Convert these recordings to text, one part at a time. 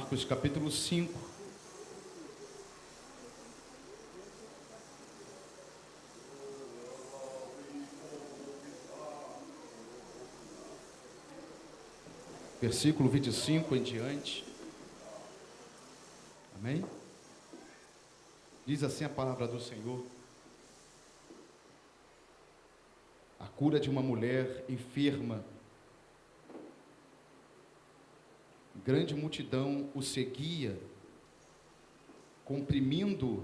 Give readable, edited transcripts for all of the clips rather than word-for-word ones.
Marcos capítulo 5. Versículo 25 em diante. Amém? Diz assim a palavra do Senhor: a cura de uma mulher enferma. Grande multidão o seguia, comprimindo,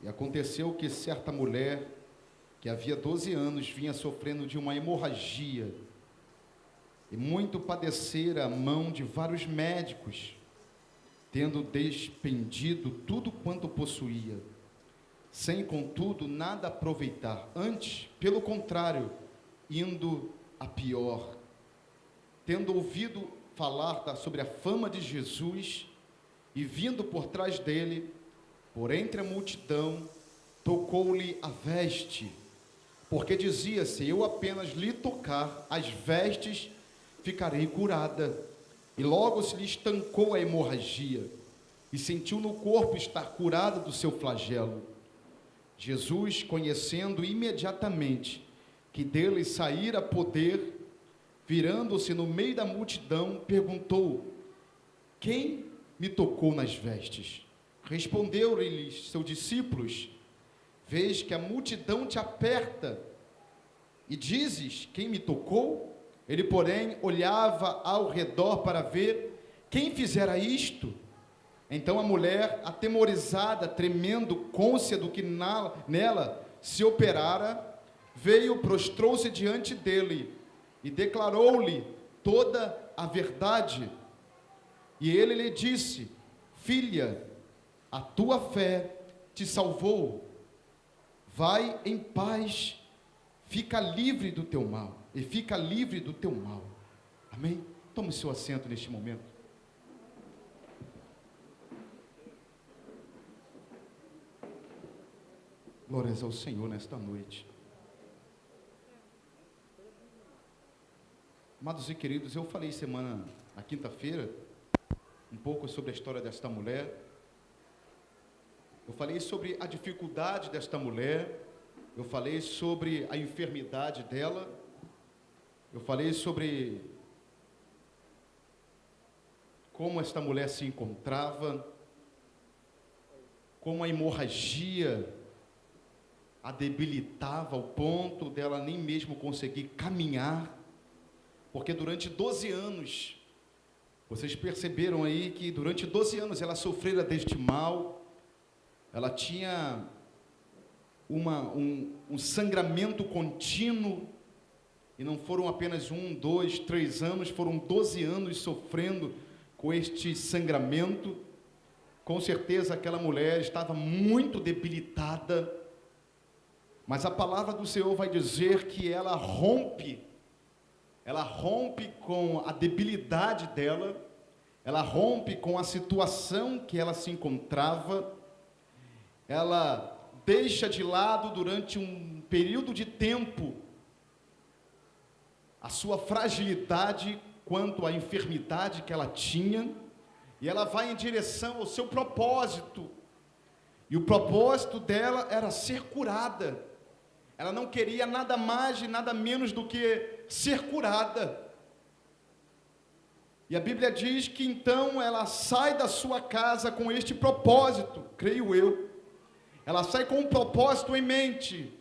e aconteceu que certa mulher, que havia 12 anos, vinha sofrendo de uma hemorragia, e muito padecera a mão de vários médicos, tendo despendido tudo quanto possuía, sem contudo nada aproveitar, antes, pelo contrário, indo a pior. Tendo ouvido falar sobre a fama de Jesus, e vindo por trás dele, por entre a multidão, tocou-lhe a veste, porque dizia-se: eu apenas lhe tocar as vestes, ficarei curada. E logo se lhe estancou a hemorragia, e sentiu no corpo estar curada do seu flagelo. Jesus, conhecendo imediatamente que dele saíra poder, virando-se no meio da multidão, perguntou: quem me tocou nas vestes? Responderam-lhes seus discípulos: vês que a multidão te aperta, e dizes: quem me tocou? Ele, porém, olhava ao redor para ver quem fizera isto. Então a mulher, atemorizada, tremendo, cônscia do que nela se operara, veio, prostrou-se diante dele e declarou-lhe toda a verdade. E ele lhe disse: filha, a tua fé te salvou, vai em paz, fica livre do teu mal, e fica livre do teu mal. Amém? Tome o seu assento neste momento. Glórias ao Senhor nesta noite. Amados e queridos, eu falei na quinta-feira, um pouco sobre a história desta mulher. Eu falei sobre a dificuldade desta mulher. Eu falei sobre a enfermidade dela. Eu falei sobre como esta mulher se encontrava, como a hemorragia a debilitava ao ponto dela nem mesmo conseguir caminhar. Porque durante 12 anos, vocês perceberam aí que durante 12 anos ela sofrera deste mal, ela tinha um sangramento contínuo, e não foram apenas 1, 2, 3 anos, foram 12 anos sofrendo com este sangramento. Com certeza aquela mulher estava muito debilitada, mas a palavra do Senhor vai dizer que ela rompe com a debilidade dela, ela rompe com a situação que ela se encontrava, ela deixa de lado durante um período de tempo a sua fragilidade quanto à enfermidade que ela tinha, e ela vai em direção ao seu propósito, e o propósito dela era ser curada. Ela não queria nada mais e nada menos do que ser curada. E a Bíblia diz que então ela sai da sua casa com este propósito, creio eu. Ela sai com um propósito em mente: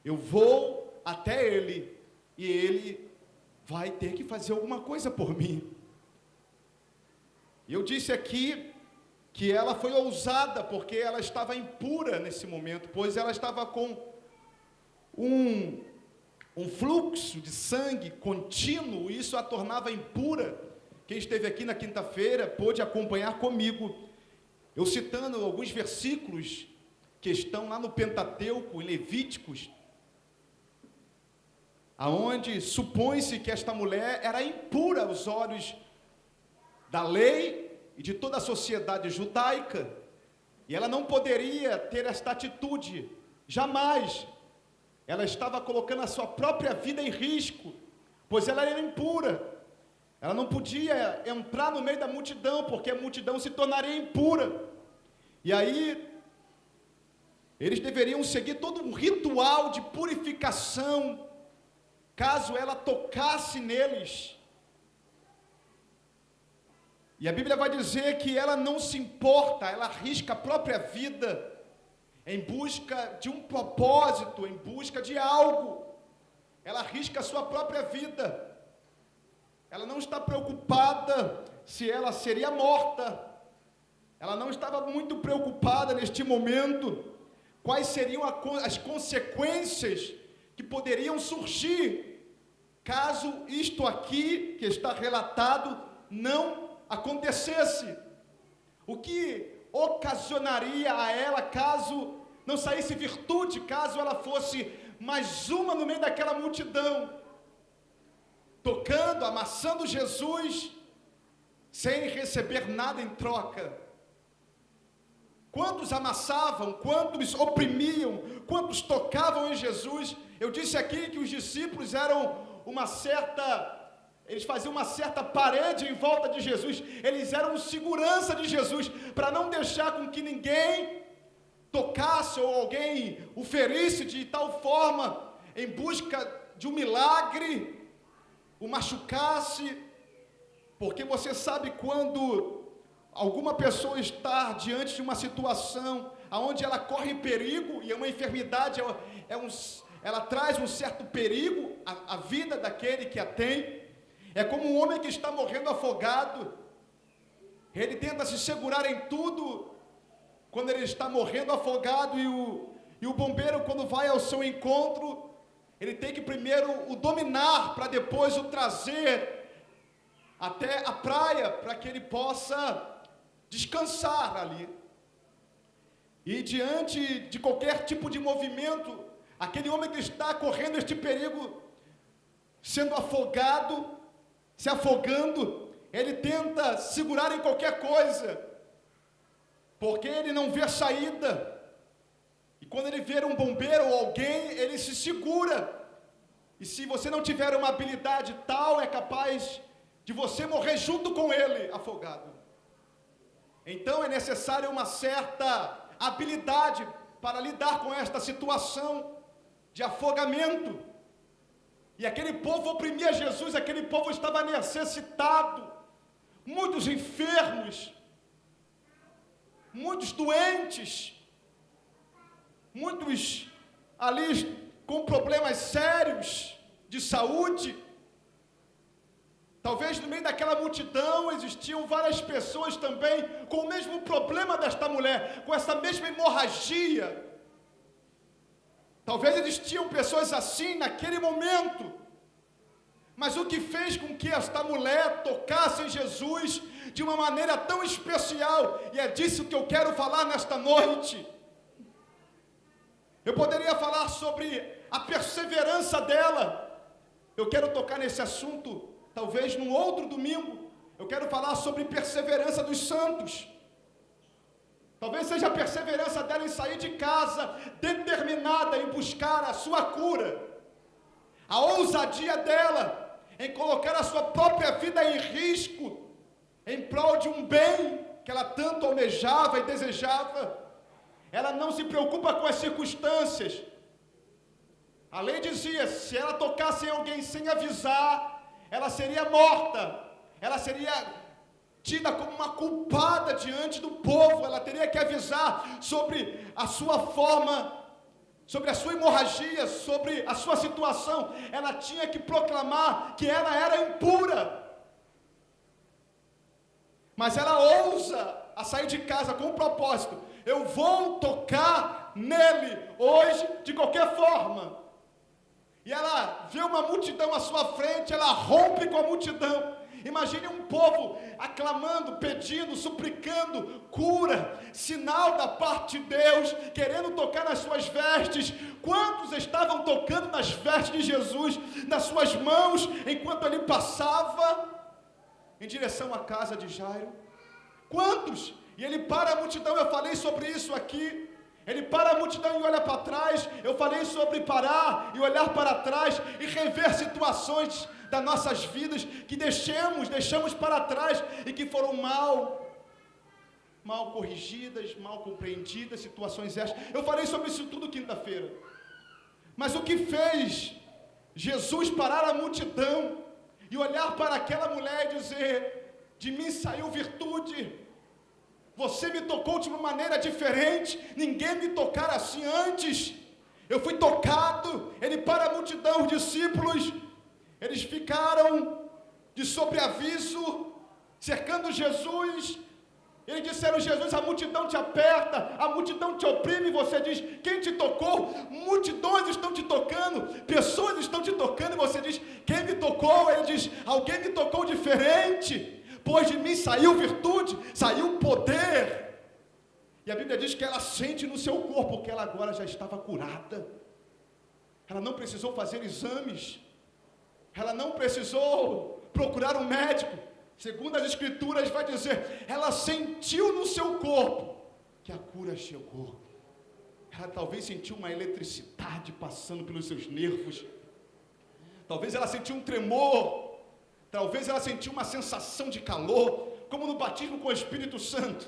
eu vou até ele, e ele vai ter que fazer alguma coisa por mim. E eu disse aqui que ela foi ousada, porque ela estava impura nesse momento, pois ela estava com um fluxo de sangue contínuo, e isso a tornava impura. Quem esteve aqui na quinta-feira pôde acompanhar comigo, eu citando alguns versículos que estão lá no Pentateuco, em Levíticos, aonde supõe-se que esta mulher era impura aos olhos da lei e de toda a sociedade judaica, e ela não poderia ter esta atitude, jamais. Ela estava colocando a sua própria vida em risco, pois ela era impura. Ela não podia entrar no meio da multidão, porque a multidão se tornaria impura. E aí, eles deveriam seguir todo um ritual de purificação, caso ela tocasse neles. E a Bíblia vai dizer que ela não se importa, ela arrisca a própria vida, em busca de um propósito, em busca de algo. Ela arrisca a sua própria vida. Ela não está preocupada se ela seria morta. Ela não estava muito preocupada neste momento. Quais seriam as consequências que poderiam surgir, caso isto aqui, que está relatado, não acontecesse? O que ocasionaria a ela, caso não saísse virtude, caso ela fosse mais uma no meio daquela multidão, tocando, amassando Jesus, sem receber nada em troca? Quantos amassavam, quantos oprimiam, quantos tocavam em Jesus? Eu disse aqui que os discípulos eles faziam uma certa parede em volta de Jesus, eles eram segurança de Jesus, para não deixar com que ninguém tocasse ou alguém o ferisse de tal forma, em busca de um milagre, o machucasse. Porque você sabe, quando alguma pessoa está diante de uma situação onde ela corre perigo, e uma enfermidade ela traz um certo perigo à vida daquele que a tem. É como um homem que está morrendo afogado, ele tenta se segurar em tudo, quando ele está morrendo afogado, e o bombeiro, quando vai ao seu encontro, ele tem que primeiro o dominar, para depois o trazer até a praia, para que ele possa descansar ali. E diante de qualquer tipo de movimento, aquele homem que está correndo este perigo, sendo afogado, se afogando, ele tenta segurar em qualquer coisa, porque ele não vê saída. E quando ele vê um bombeiro ou alguém, ele se segura. E se você não tiver uma habilidade tal, é capaz de você morrer junto com ele, afogado. Então é necessário uma certa habilidade para lidar com esta situação de afogamento. E aquele povo oprimia Jesus, aquele povo estava necessitado, muitos enfermos, muitos doentes, muitos ali com problemas sérios de saúde. Talvez no meio daquela multidão existiam várias pessoas também com o mesmo problema desta mulher, com essa mesma hemorragia. Talvez existiam pessoas assim naquele momento, mas o que fez com que esta mulher tocasse em Jesus de uma maneira tão especial, e é disso que eu quero falar nesta noite. Eu poderia falar sobre a perseverança dela, eu quero tocar nesse assunto, talvez num outro domingo. Eu quero falar sobre perseverança dos santos. Talvez seja a perseverança dela em sair de casa, determinada em buscar a sua cura. A ousadia dela em colocar a sua própria vida em risco, em prol de um bem que ela tanto almejava e desejava. Ela não se preocupa com as circunstâncias. A lei dizia, se ela tocasse em alguém sem avisar, ela seria morta, ela seria tida como uma culpada diante do povo. Ela teria que avisar sobre a sua forma, sobre a sua hemorragia, sobre a sua situação. Ela tinha que proclamar que ela era impura. Mas ela ousa a sair de casa com um propósito: eu vou tocar nele hoje de qualquer forma. E ela vê uma multidão à sua frente, ela rompe com a multidão. Imagine um povo aclamando, pedindo, suplicando cura, sinal da parte de Deus, querendo tocar nas suas vestes. Quantos estavam tocando nas vestes de Jesus, nas suas mãos, enquanto ele passava em direção à casa de Jairo? Quantos? E ele para a multidão. Eu falei sobre isso aqui. Ele para a multidão e olha para trás. Eu falei sobre parar e olhar para trás e rever situações das nossas vidas que deixamos para trás e que foram mal corrigidas, mal compreendidas, situações essas. Eu falei sobre isso tudo quinta-feira. Mas o que fez Jesus parar a multidão e olhar para aquela mulher e dizer: de mim saiu virtude, você me tocou de uma maneira diferente, ninguém me tocara assim antes, eu fui tocado. Ele para a multidão, os discípulos, eles ficaram de sobreaviso, cercando Jesus. Eles disseram: Jesus, a multidão te aperta, a multidão te oprime. Você diz: quem te tocou? Multidões estão te tocando, pessoas estão te tocando, e você diz: quem me tocou? Ele diz: alguém me tocou diferente, pois de mim saiu virtude, saiu poder. E a Bíblia diz que ela sente no seu corpo que ela agora já estava curada. Ela não precisou fazer exames, ela não precisou procurar um médico. Segundo as Escrituras vai dizer, ela sentiu no seu corpo que a cura chegou. Ela talvez sentiu uma eletricidade passando pelos seus nervos. Talvez ela sentiu um tremor. Talvez ela sentiu uma sensação de calor, como no batismo com o Espírito Santo.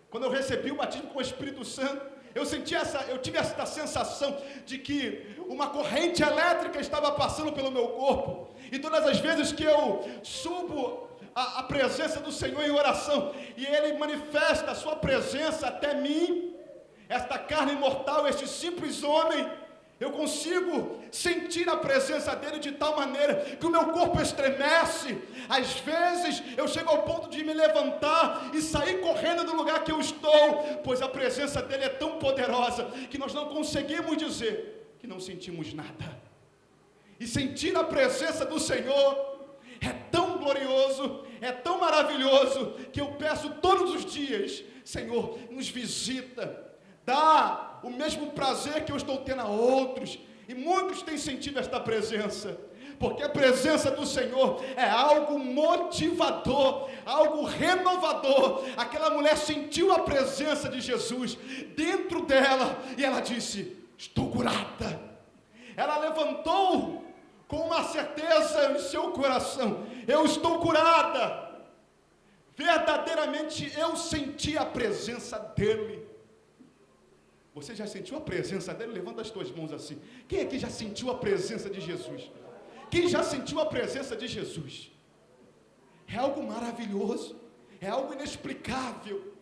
Quando eu recebi o batismo com o Espírito Santo, eu tive essa sensação de que uma corrente elétrica estava passando pelo meu corpo. E todas as vezes que eu subo a presença do Senhor em oração, e Ele manifesta a sua presença até mim, esta carne mortal, este simples homem, eu consigo sentir a presença dEle de tal maneira que o meu corpo estremece. Às vezes eu chego ao ponto de me levantar e sair correndo do lugar que eu estou, pois a presença dEle é tão poderosa que nós não conseguimos dizer que não sentimos nada. E sentir a presença do Senhor é tão glorioso, é tão maravilhoso, que eu peço todos os dias: Senhor, nos visita, dá o mesmo prazer que eu estou tendo a outros. E muitos têm sentido esta presença, porque a presença do Senhor é algo motivador, algo renovador. Aquela mulher sentiu a presença de Jesus dentro dela, e ela disse: estou curada. Ela levantou com uma certeza em seu coração: eu estou curada. Verdadeiramente eu senti a presença dEle. Você já sentiu a presença dEle? Levanta as tuas mãos assim. Quem aqui já sentiu a presença de Jesus? Quem já sentiu a presença de Jesus? É algo maravilhoso, é algo inexplicável.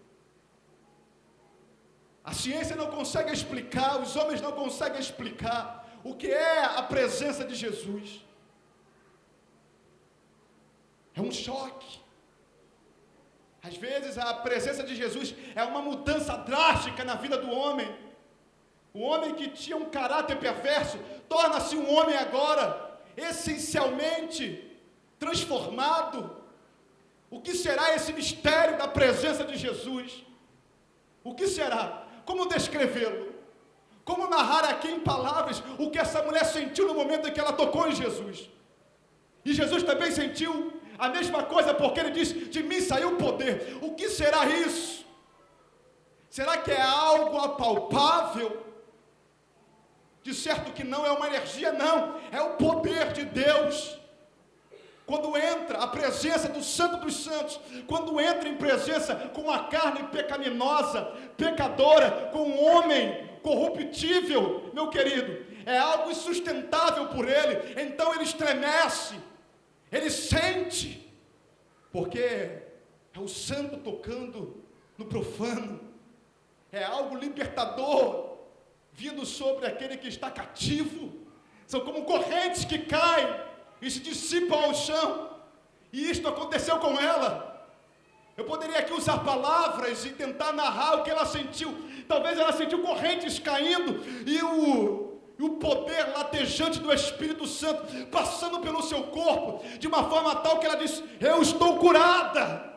A ciência não consegue explicar, os homens não conseguem explicar o que é a presença de Jesus. É um choque. Às vezes a presença de Jesus é uma mudança drástica na vida do homem. O homem que tinha um caráter perverso torna-se um homem agora essencialmente transformado. O que será esse mistério da presença de Jesus? O que será? Como descrevê-lo? Como narrar aqui em palavras o que essa mulher sentiu no momento em que ela tocou em Jesus? E Jesus também sentiu a mesma coisa, porque ele disse: de mim saiu o poder. O que será isso? Será que é algo apalpável? De certo que não é uma energia, não, é o poder de Deus. Quando entra a presença do Santo dos Santos, quando entra em presença com a carne pecaminosa, pecadora, com um homem corruptível, meu querido, é algo insustentável por ele. Então ele estremece, ele sente, porque é o santo tocando no profano, é algo libertador vindo sobre aquele que está cativo. São como correntes que caem e se dissipam ao chão, e isto aconteceu com ela. Eu poderia aqui usar palavras e tentar narrar o que ela sentiu. Talvez ela sentiu correntes caindo e o poder latejante do Espírito Santo passando pelo seu corpo, de uma forma tal que ela disse: eu estou curada.